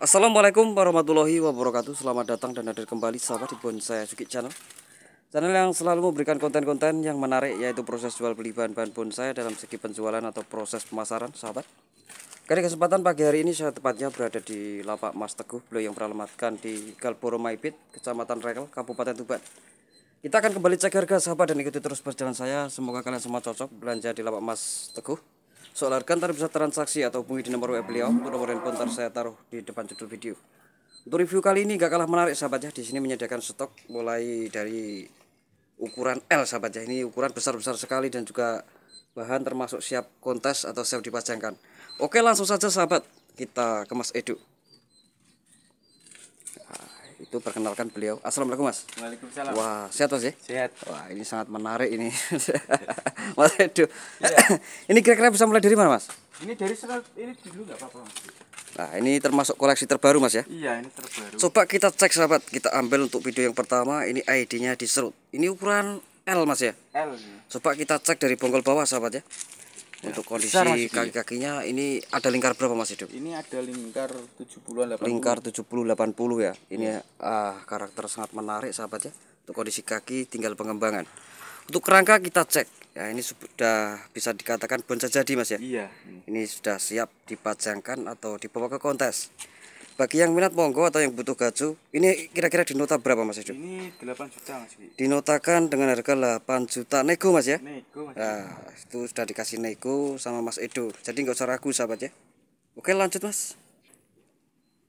Assalamualaikum warahmatullahi wabarakatuh. Selamat datang dan hadir kembali sahabat di Bonsai Suki Channel. Channel yang selalu memberikan konten-konten yang menarik, yaitu proses jual beli bahan-bahan bonsai dalam segi penjualan atau proses pemasaran sahabat. Kali kesempatan pagi hari ini saya tepatnya berada di lapak Mas Teguh, beliau yang beralamatkan di Galporo Maipit, Kecamatan Rekel, Kabupaten Tuban. Kita akan kembali cek harga sahabat dan ikuti terus perjalanan saya. Semoga kalian semua cocok belanja di lapak Mas Teguh. Soal harga ntar bisa transaksi atau hubungi di nomor WA beliau. Untuk nomor handphone ntar saya taruh di depan judul video. Untuk review kali ini gak kalah menarik sahabat ya. Di sini menyediakan stok mulai dari ukuran L sahabat ya. Ini ukuran besar-besar sekali dan juga bahan termasuk siap kontes atau siap dipajangkan. Oke, langsung saja sahabat, kita ke Mas Edu. Itu perkenalkan beliau. Assalamualaikum Mas. Waalaikumsalam. Wah, sehat Mas ya? Sehat. Wah, ini sangat menarik ini. Mas Edu. Ya. Ini kira-kira bisa mulai dari mana Mas? Ini dari serat ini dulu nggak apa-apa. Nah, ini termasuk koleksi terbaru Mas ya? Iya, ini terbaru. Coba kita cek sahabat, kita ambil untuk video yang pertama. Ini ID-nya diserut. Ini ukuran L Mas ya? L. Ya. Coba kita cek dari bonggol bawah sahabat ya. Untuk kondisi kaki-kakinya ini ada lingkar berapa Mas Edu? Ini ada lingkar 70-an 80. Lingkar 70-80 ya. Ini karakter sangat menarik sahabat ya. Untuk kondisi kaki tinggal pengembangan. Untuk kerangka kita cek. Ya, ini sudah bisa dikatakan bonsai jadi Mas ya. Iya. Ini sudah siap dipajangkan atau dibawa ke kontes. Bagi yang minat monggo atau yang butuh gacu, ini kira-kira dinota berapa Mas Edu? Ini 8 juta Mas. Dinotakan dengan harga 8 juta nego Mas ya. Nego Mas. Nah, itu sudah dikasih nego sama Mas Edu. Jadi nggak usah ragu sahabat ya. Oke, lanjut Mas.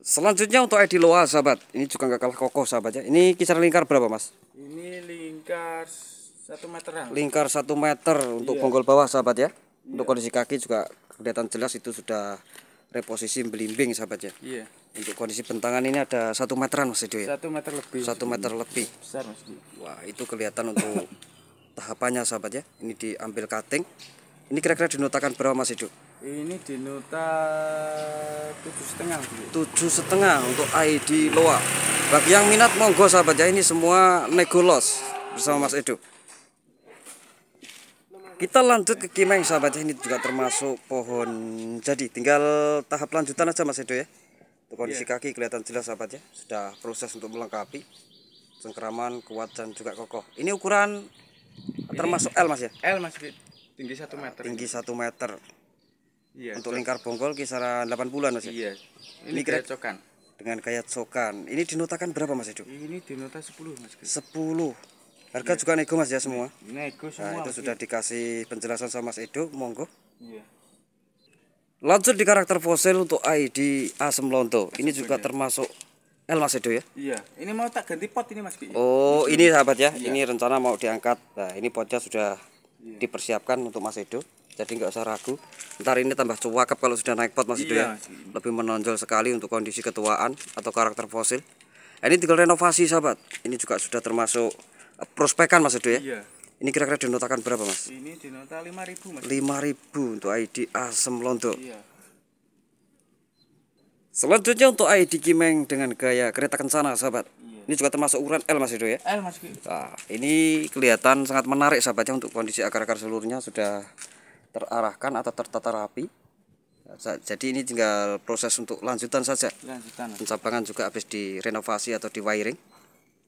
Selanjutnya untuk ID Loa sahabat. Ini juga nggak kalah kokoh sahabat ya. Ini kisaran lingkar berapa Mas? Ini lingkar 1 meteran. Lingkar 1 meter untuk bonggol bawah sahabat ya. Untuk kondisi kaki juga kelihatan jelas itu sudah reposisi belimbing sahabat ya. Iya. Untuk kondisi bentangan ini ada 1 meteran Mas Edu ya. 1 meter lebih. 1 meter lebih. Besar Mas. Wah, itu kelihatan untuk tahapannya sahabat ya. Ini diambil cutting. Ini kira-kira dinotakan berapa Mas Edu? Ini dinota 7,5. 7,5 untuk ID Loa. Bagi yang minat monggo sahabat ya, ini semua nego los bersama Mas Edu. Kita lanjut ke Kimeng sahabat ya, ini juga termasuk pohon jadi. Tinggal tahap lanjutan aja Mas Edu ya. Untuk kondisi kaki kelihatan jelas sahabat ya, sudah proses untuk melengkapi. Cengkeraman kuat dan juga kokoh. Ini ukuran termasuk L Mas ya? L Mas. Tinggi 1 meter. Tinggi 1 meter. Iya. Untuk lingkar bonggol kisaran 8 bulan Mas ya? Iya. Ini gaya cokan. Dengan gaya cokan. Ini dinotakan berapa Mas Edu? Ini dinota 10 Mas. 10. Harga juga nego Mas ya semua? Nego semua. Nah, itu sudah dikasih penjelasan sama Mas Edu, monggo. Iya. Lanjut di karakter fosil untuk ID Asem Lonto. Ini juga termasuk L Mas Edu ya? Iya. Ini mau tak ganti pot ini Mas. Oh, ini sahabat ya. Ini rencana mau diangkat. Nah, ini potnya sudah dipersiapkan untuk Mas Edu. Jadi nggak usah ragu. Ntar ini tambah cuakep kalau sudah naik pot Mas Edu ya. Lebih menonjol sekali untuk kondisi ketuaan atau karakter fosil. Ini tinggal renovasi sahabat. Ini juga sudah termasuk prospekan Mas Edu ya. Iya. Ini kira-kira dinotakan berapa Mas? Ini dinota 5.000 Mas. 5.000 untuk ID Asem Lonto. Iya. Selanjutnya untuk ID Kimeng dengan gaya kereta kencana sahabat. Iya. Ini juga termasuk ukuran L Mas Edu ya. L Mas. Nah, ini kelihatan sangat menarik sahabatnya. Untuk kondisi akar-akar seluruhnya sudah terarahkan atau tertata rapi. Jadi ini tinggal proses untuk lanjutan saja. Lanjutan. Pencabangan juga habis direnovasi atau di wiring.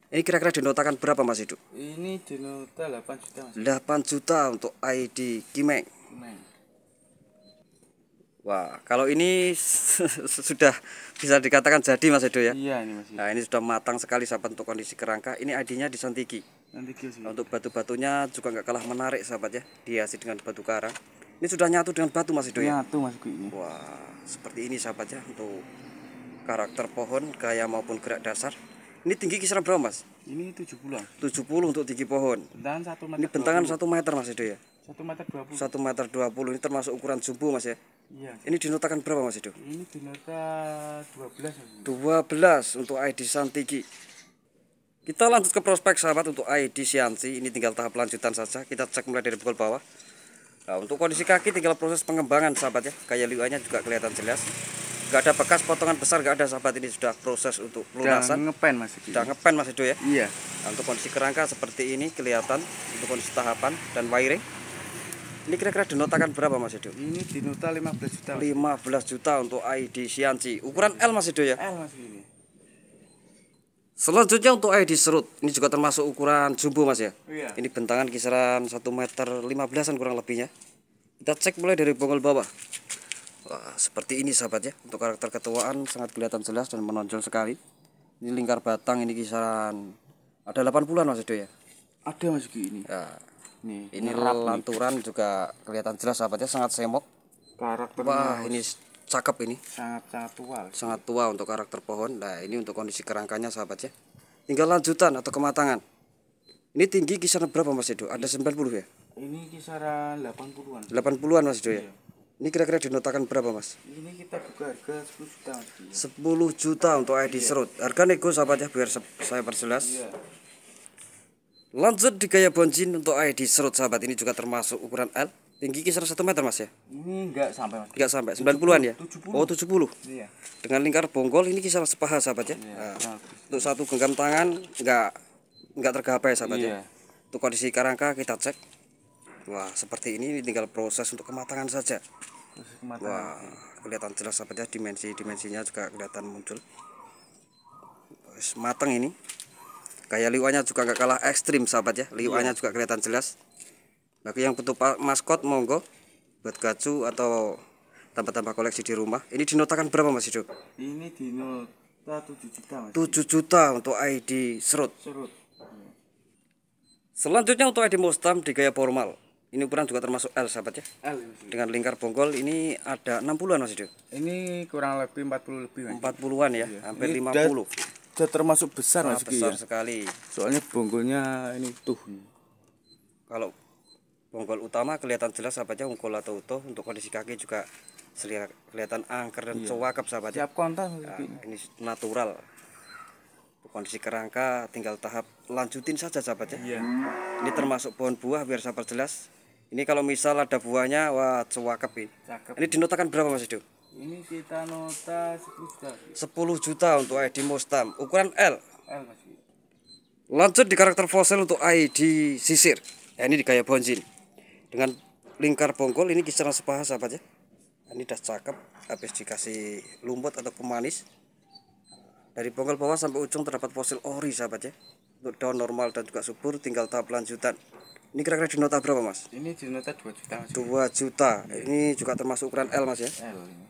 Ini kira-kira dinotakan berapa Mas Edu? Ini dinota 8 juta Mas. 8 juta untuk ID Kimeng. Wah, kalau ini sudah bisa dikatakan jadi Mas Edu ya. Iya ini Mas. Nah, ini sudah matang sekali sahabat untuk kondisi kerangka. Ini ID-nya di Santiki. Santiki. Untuk batu-batunya juga nggak kalah menarik sahabat ya. Dihiasi dengan batu karang. Ini sudah nyatu dengan batu Mas Edu ya. Nyatu Mas ini. Wah, seperti ini sahabat ya untuk karakter pohon, gaya maupun gerak dasar. Ini tinggi kisaran berapa Mas? Ini 70-an. 70 untuk tinggi pohon. Bentangan 1 meter. Ini bentangan 1 meter Mas Edu ya. 1 meter 20. 1 meter 20. Ini termasuk ukuran jumbo Mas ya. Iya. Ini dinotakan berapa Mas Edu? Ini dinota 12 Mas. 12 untuk ID Santiki. Kita lanjut ke prospek sahabat untuk ID Siansi. Ini tinggal tahap lanjutan saja. Kita cek mulai dari bonggol bawah. Nah, untuk kondisi kaki tinggal proses pengembangan sahabat ya. Gaya liuannya juga kelihatan jelas. Gak ada bekas potongan besar, gak ada sahabat. Ini sudah proses untuk pelunasan. Udah ngepen Mas. Sudah ngepen Mas Edu ya. Iya. Nah, untuk kondisi kerangka seperti ini kelihatan untuk kondisi tahapan dan wiring. Ini kira-kira dinotakan berapa Mas Edo? Ini di nota 15 juta. 15 juta untuk ID Xianqi. Ukuran L Mas Edo ya? L Mas ini. Selanjutnya untuk ID serut. Ini juga termasuk ukuran jumbo Mas ya? Iya. Ini bentangan kisaran 1 meter 15-an kurang lebihnya. Kita cek mulai dari bonggol bawah. Wah, seperti ini sahabat ya. Untuk karakter ketuaan sangat kelihatan jelas dan menonjol sekali. Ini lingkar batang ini kisaran ada 80-an Mas Edo ya? Ada Mas ini. Ya. Nih, Ini lanturan juga kelihatan jelas sahabat ya, sangat semok. karakternya Wah, ini cakep ini. sangat tua. Sangat tua untuk karakter pohon. Nah, ini untuk kondisi kerangkanya sahabat ya. Tinggal lanjutan atau kematangan. Ini tinggi kisaran berapa Mas Edo? Ada 90 ya? Ini kisaran 80-an. 80-an Mas Edo ya? Iya. Ini kira-kira dinotakan berapa Mas? Ini kita buka harga 10 juta Mas. 10 juta untuk ID serut. Harga nego sahabat ya, biar saya perjelas. Iya. Lanjut di gaya bonjin untuk ID serut sahabat. Ini juga termasuk ukuran L. Tinggi kisaran 1 meter Mas ya? Ini enggak sampai Mas. Enggak sampai 90-an ya? 70. Oh 70. Iya. Dengan lingkar bonggol ini kisaran sepaha sahabat ya. Iya. Nah, untuk satu genggam tangan enggak tergapai sahabat ya. Iya. Untuk kondisi kerangka kita cek. Wah, seperti ini tinggal proses untuk kematangan saja. Terus kematangan. Wah, kelihatan jelas sahabat ya, dimensinya juga kelihatan muncul. Matang ini. Gaya liwanya juga nggak kalah ekstrim sahabat ya. Liwanya juga kelihatan jelas. Bagi yang butuh maskot monggo buat gacu atau tambah-tambah koleksi di rumah. Ini dinotakan berapa Mas Edo? Ini di nota 7 juta Mas. 7 juta untuk ID serut. Serut. Selanjutnya untuk ID Mostam di gaya formal. Ini ukuran juga termasuk L sahabat ya. L Mas. Dengan lingkar bonggol ini ada 60-an Mas Edo. Ini kurang lebih 40 lebih Mas. 40-an ya, Iya. hampir Ini 50. Sudah termasuk besar Wah, Mas besar ya. sekali. Soalnya bonggolnya ini utuh. Kalau bonggol utama kelihatan jelas sahabat ya, ungkul atau utuh. Untuk kondisi kaki juga kelihatan angker dan cowakap sahabat ya. Siap kontak Mas. Nah, ini natural. Untuk kondisi kerangka tinggal tahap lanjutin saja sahabat ya. Iya. Ini termasuk pohon buah biar saya perjelas. Ini kalau misal ada buahnya, wah cowakap ini. Cakep. Ini dinotakan berapa Mas Edo? Ini kita nota 10 juta. 10 juta untuk ID Mostam ukuran L. L Mas. Lanjut di karakter fosil untuk ID sisir. Ya, ini di gaya bonjin. Dengan lingkar bonggol ini kisaran sepaha sahabat ya. Ini udah cakep, habis dikasih lumpur atau pemanis. Dari bonggol bawah sampai ujung terdapat fosil ori sahabat ya. Untuk daun normal dan juga subur, tinggal tahap lanjutan. Ini kira-kira di nota berapa Mas? Ini di nota 2 juta Mas. 2 juta. Ini juga termasuk ukuran L Mas ya. L ini.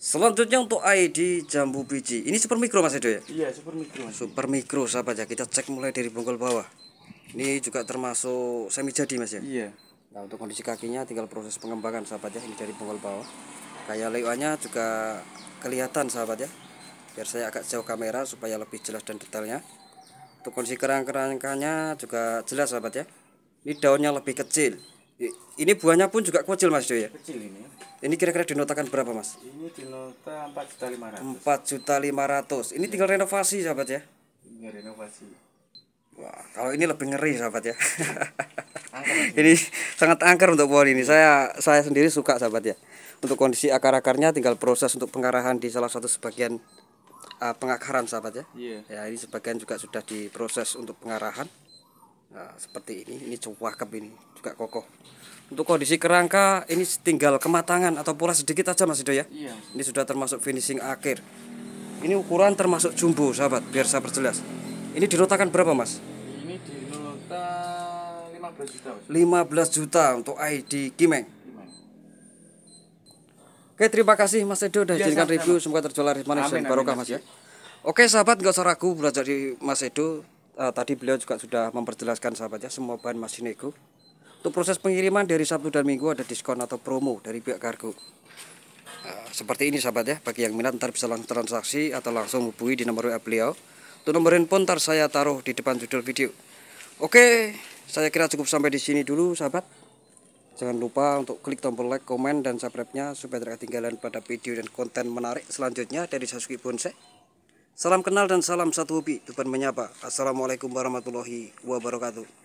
Selanjutnya untuk ID jambu biji. Ini super mikro Mas Edo ya? Iya, super mikro Mas. Super mikro sahabat ya. Kita cek mulai dari bonggol bawah. Ini juga termasuk semi jadi Mas ya. Iya. Nah, untuk kondisi kakinya tinggal proses pengembangan sahabat ya. Ini dari bonggol bawah. Kayak lewanya juga kelihatan sahabat ya. Biar saya agak jauh kamera supaya lebih jelas dan detailnya. Untuk kondisi kerangkanya juga jelas sahabat ya. Ini daunnya lebih kecil. Ini buahnya pun juga kecil Mas Edo ya. Kecil ini. Ini kira-kira dinotakan berapa Mas? Ini di nota 4.500.000. 4.500.000. Ini tinggal renovasi sahabat ya. Ini renovasi. Wah, kalau ini lebih ngeri sahabat ya. Ini sangat angker untuk pohon ini. Saya sendiri suka sahabat ya. Untuk kondisi akar-akarnya tinggal proses untuk pengarahan di salah satu sebagian pengakaran sahabat ya. Iya. Ya, ini sebagian juga sudah diproses untuk pengarahan. Nah, seperti ini cakep ini juga kokoh. Untuk kondisi kerangka ini tinggal kematangan atau pola sedikit aja Mas Edo ya. Iya. Ini sudah termasuk finishing akhir. Ini ukuran termasuk jumbo sahabat, biar saya perjelas. Ini dinotakan berapa Mas? Ini di nota 15 juta Mas. 15 juta untuk ID Kimeng. Oke, terima kasih Mas Edo udah Ya, izinkan sama-sama. review. Semoga terjual laris manis dan Amin, barokah amin, Mas ya. Oke sahabat, nggak usah ragu belajar di Mas Edo. Tadi beliau juga sudah memperjelaskan sahabat ya, semua bahan masih nego. Untuk proses pengiriman dari Sabtu dan Minggu ada diskon atau promo dari pihak kargo. Seperti ini sahabat ya, bagi yang minat ntar bisa langsung transaksi atau langsung hubungi di nomor WA beliau. Untuk nomor handphone ntar saya taruh di depan judul video. Oke, saya kira cukup sampai di sini dulu sahabat. Jangan lupa untuk klik tombol like, komen, dan subscribe-nya supaya tidak ketinggalan pada video dan konten menarik selanjutnya dari Sasuki Bonsai. Salam kenal dan salam satu hobi, Tuhan menyapa. Assalamualaikum warahmatullahi wabarakatuh.